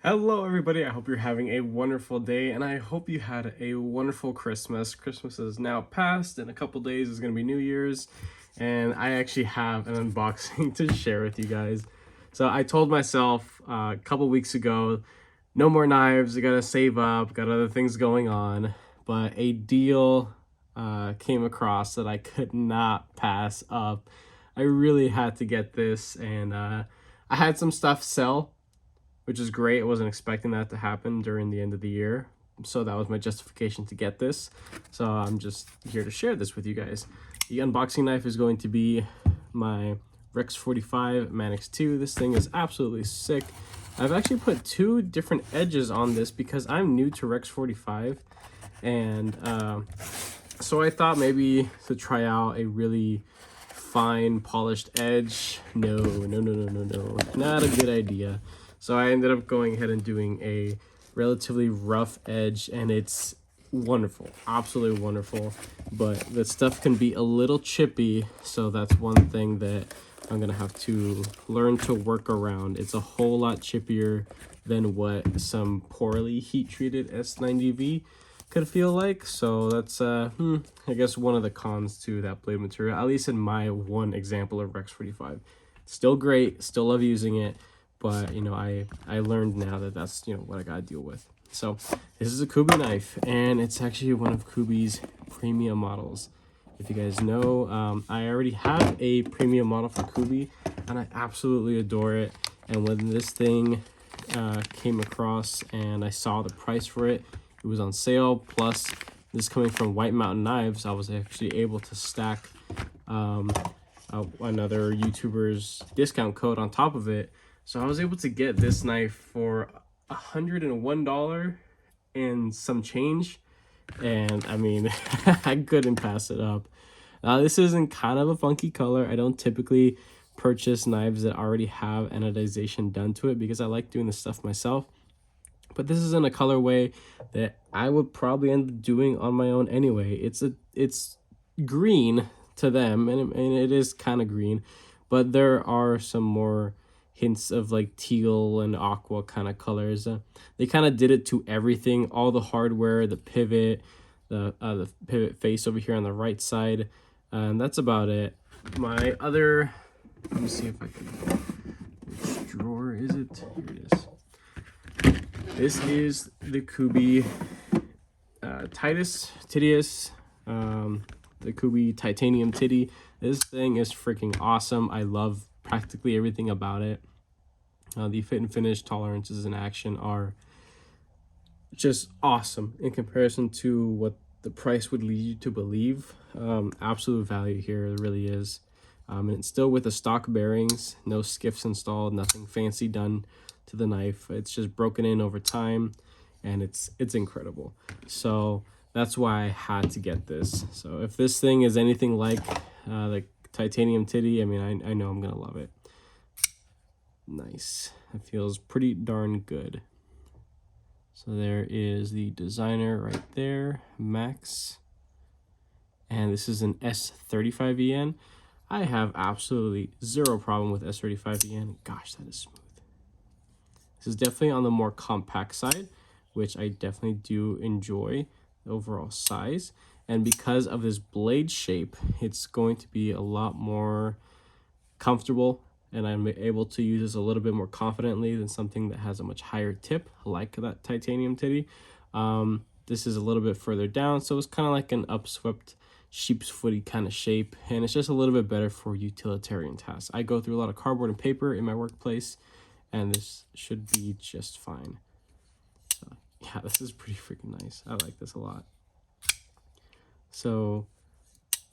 Hello, everybody. I hope you're having a wonderful day, and I hope you had a wonderful Christmas. Christmas is now past. In a couple days is going to be New Year's, and I actually have an unboxing to share with you guys. So I told myself a couple weeks ago, no more knives. I gotta save up. Got other things going on, but a deal came across that I could not pass up. I really had to get this, and I had some stuff sell, which is great. I wasn't expecting that to happen during the end of the year. So that was my justification to get this. So I'm just here to share this with you guys. The unboxing knife is going to be my Rex 45 Manix 2. This thing is absolutely sick. I've actually put two different edges on this because I'm new to Rex 45. And so I thought maybe to try out a really fine polished edge. No, not a good idea. So I ended up going ahead and doing a relatively rough edge, and it's wonderful, absolutely wonderful. But the stuff can be a little chippy, so that's one thing that I'm gonna have to learn to work around. It's a whole lot chippier than what some poorly heat-treated S90V could feel like. So that's I guess one of the cons to that blade material, at least in my one example of Rex 45. Still great, still love using it, but I learned now that that's what I gotta deal with. So this is a Kubey knife, and it's actually one of Kubey's premium models. If you guys know, I already have a premium model for Kubey, and I absolutely adore it. And when this thing came across and I saw the price for it, it was on sale. Plus, this coming from White Mountain Knives, I was actually able to stack another YouTuber's discount code on top of it. So I was able to get this knife for $101 and some change. And I mean, I couldn't pass it up. This isn't kind of a funky color. I don't typically purchase knives that already have anodization done to it because I like doing this stuff myself. But this is in a colorway that I would probably end up doing on my own anyway. It's green to them, and it is kind of green, but there are some more hints of like teal and aqua kind of colors. They kind of did it to everything, all the hardware, the pivot, the pivot face over here on the right side, and that's about it. My other, let me see if I can, which drawer is it? Here it is. This is the Kubey Titius, the Kubey Titanium Titty. This thing is freaking awesome. I love practically everything about it. The fit and finish tolerances in action are just awesome in comparison to what the price would lead you to believe. Absolute value here, it really is. And it's still with the stock bearings, no skiffs installed, nothing fancy done to the knife. It's just broken in over time, and it's incredible. So that's why I had to get this. So if this thing is anything like the Titanium Titty, I mean, I know I'm gonna love it. Nice. It feels pretty darn good. So there is the designer right there, Max. And this is an S35EN. I have absolutely zero problem with S35EN. Gosh, that is smooth. This is definitely on the more compact side, which I definitely do enjoy the overall size. And because of this blade shape, it's going to be a lot more comfortable, and I'm able to use this a little bit more confidently than something that has a much higher tip, like that Titanium Titty. This is a little bit further down, so it's kind of like an upswept sheep's footy kind of shape, and it's just a little bit better for utilitarian tasks. I go through a lot of cardboard and paper in my workplace, and this should be just fine. So yeah, this is pretty freaking nice. I like this a lot. So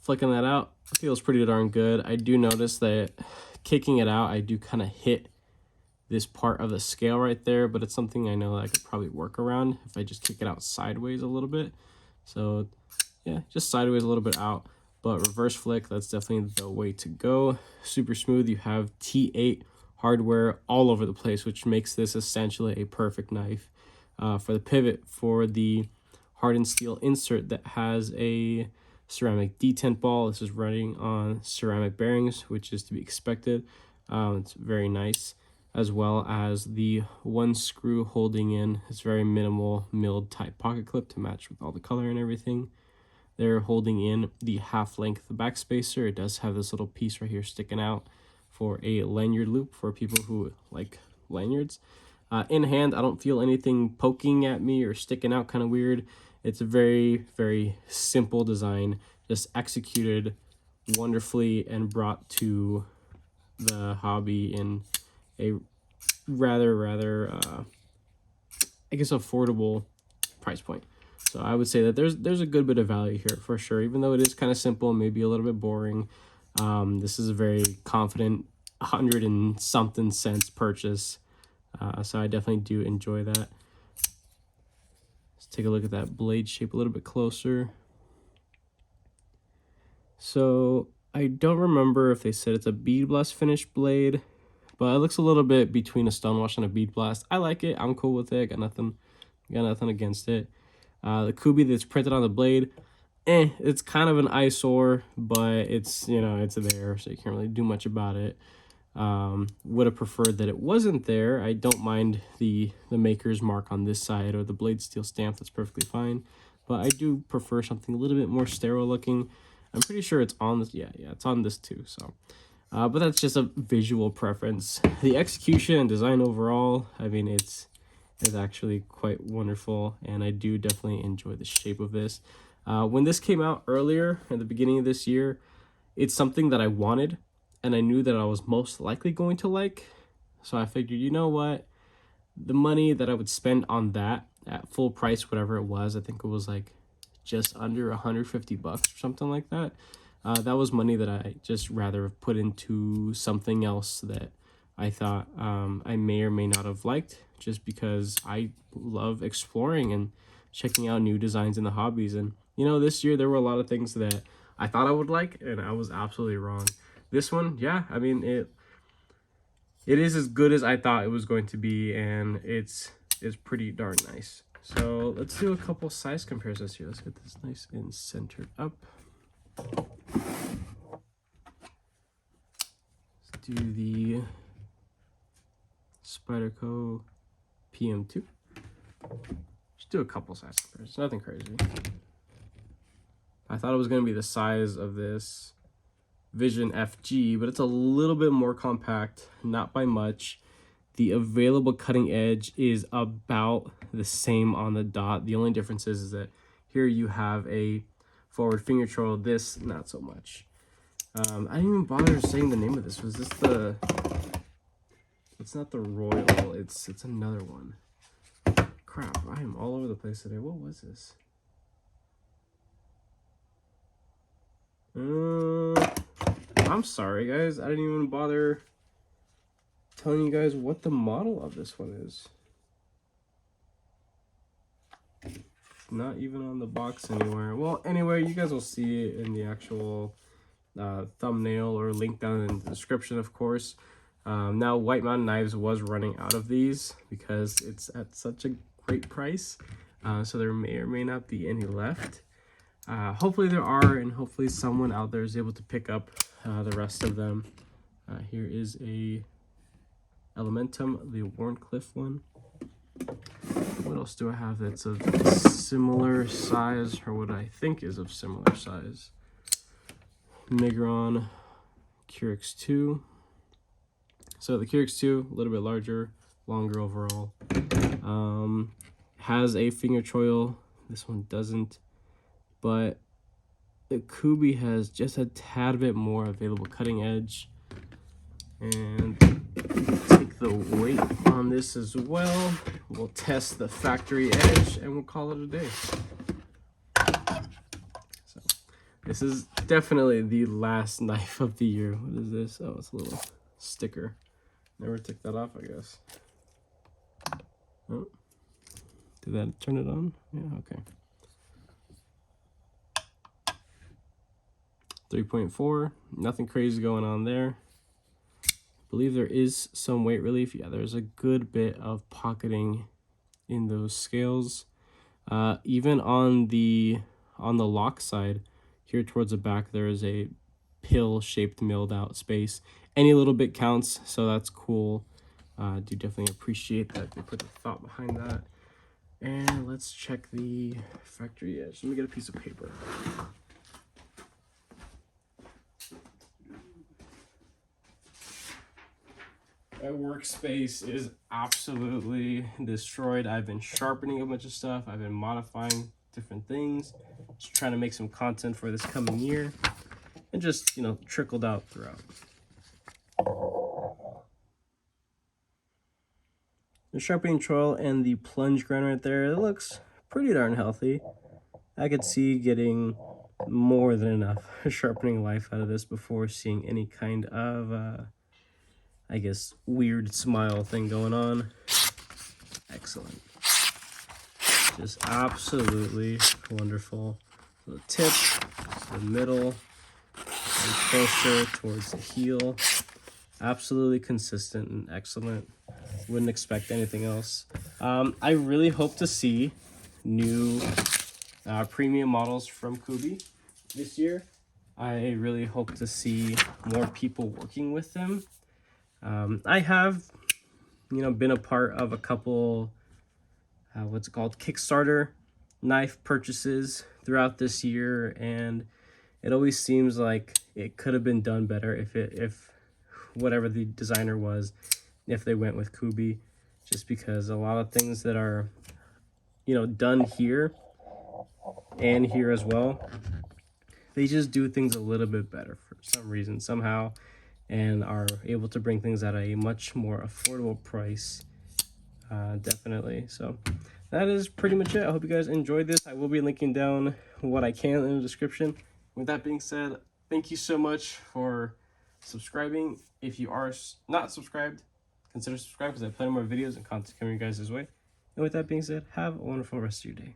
flicking that out feels pretty darn good. I do notice that kicking it out, I do kind of hit this part of the scale right there, but it's something I know that I could probably work around if I just kick it out sideways a little bit. So yeah, just sideways a little bit out, but reverse flick, that's definitely the way to go. Super smooth. You have T8 hardware all over the place, which makes this essentially a perfect knife. For the pivot, for the hardened steel insert that has a ceramic detent ball. This is running on ceramic bearings, which is to be expected. It's very nice. as well as the one screw holding in this very minimal milled type pocket clip to match with all the color and everything. They're holding in the half-length back spacer. It does have this little piece right here sticking out for a lanyard loop for people who like lanyards. In hand, I don't feel anything poking at me or sticking out kind of weird. It's a very, very simple design, just executed wonderfully and brought to the hobby in a rather I guess affordable price point. So I would say that there's a good bit of value here for sure, even though it is kind of simple, maybe a little bit boring. This is a very confident 100 and something cents purchase. So I definitely do enjoy that. Let's take a look at that blade shape a little bit closer. So I don't remember if they said it's a bead blast finish blade, but it looks a little bit between a stonewash and a bead blast. I like it. I'm cool with it. Got nothing against it. The Kubey that's printed on the blade, it's kind of an eyesore, but it's, you know, it's there, so you can't really do much about it. Would have preferred that it wasn't there. I don't mind the maker's mark on this side or the blade steel stamp. That's perfectly fine, but I do prefer something a little bit more sterile looking. I'm pretty sure it's on this. Yeah, it's on this too. So, but that's just a visual preference. The execution and design overall, I mean, it's actually quite wonderful, and I do definitely enjoy the shape of this. When this came out earlier at the beginning of this year, it's something that I wanted, and I knew that I was most likely going to like. So I figured, you know what? The money that I would spend on that at full price, whatever it was, I think it was like just under 150 bucks or something like that. That was money that I just rather have put into something else that I thought I may or may not have liked, just because I love exploring and checking out new designs in the hobbies. And, you know, this year there were a lot of things that I thought I would like, and I was absolutely wrong. This one, yeah, I mean, it is as good as I thought it was going to be, and it's pretty darn nice. So let's do a couple size comparisons here. Let's get this nice and centered up. Let's do the Spyderco PM2. Just do a couple size comparisons, nothing crazy. I thought it was going to be the size of this Vision FG, but it's a little bit more compact, not by much. The available cutting edge is about the same on the dot. The only difference is that here you have a forward finger troll, this not so much. I didn't even bother saying the name of this. Was this the... It's not the Royal, it's another one. Crap, I am all over the place today. What was this? I'm sorry, guys. I didn't even bother telling you guys what the model of this one is. Not even on the box anywhere. Well, anyway, you guys will see it in the actual thumbnail or link down in the description, of course. Now, White Mountain Knives was running out of these because it's at such a great price. So there may or may not be any left. Hopefully there are, and hopefully someone out there is able to pick up the rest of them. Here is a Elementum, the Warncliffe one. What else do I have that's of similar size, or what I think is of similar size? Migron Curix 2. So the Curix 2, a little bit larger, longer overall. Has a finger choil. This one doesn't. But the Kubey has just a tad bit more available cutting edge. And take the weight on this as well. We'll test the factory edge and we'll call it a day. So this is definitely the last knife of the year. What is this? Oh, it's a little sticker. Never took that off, I guess. Oh, did that turn it on? Yeah, okay. 3.4, nothing crazy going on there. I believe there is some weight relief. Yeah, there's a good bit of pocketing in those scales. Even on the lock side, here towards the back, there is a pill-shaped milled out space. Any little bit counts, so that's cool. Do definitely appreciate that they put the thought behind that. And let's check the factory edge. Let me get a piece of paper. My workspace is absolutely destroyed. I've been sharpening a bunch of stuff. I've been modifying different things, just trying to make some content for this coming year, and just, you know, trickled out throughout. The sharpening choil and the plunge grinder right there, it looks pretty darn healthy. I could see getting more than enough sharpening life out of this before seeing any kind of, I guess, weird smile thing going on. Excellent. Just absolutely wonderful. The tip, the middle, and closer towards the heel. Absolutely consistent and excellent. Wouldn't expect anything else. I really hope to see new premium models from Kubey this year. I really hope to see more people working with them. I have, you know, been a part of a couple, what's it called, Kickstarter knife purchases throughout this year, and it always seems like it could have been done better if whatever the designer was, if they went with Kubey, just because a lot of things that are, you know, done here and here as well, they just do things a little bit better for some reason, somehow, and are able to bring things at a much more affordable price, definitely. So that is pretty much it. I hope you guys enjoyed this. I will be linking down what I can in the description. With that being said, thank you so much for subscribing. If you are not subscribed, consider subscribing, because I have plenty more videos and content coming you guys this way. And with that being said, have a wonderful rest of your day.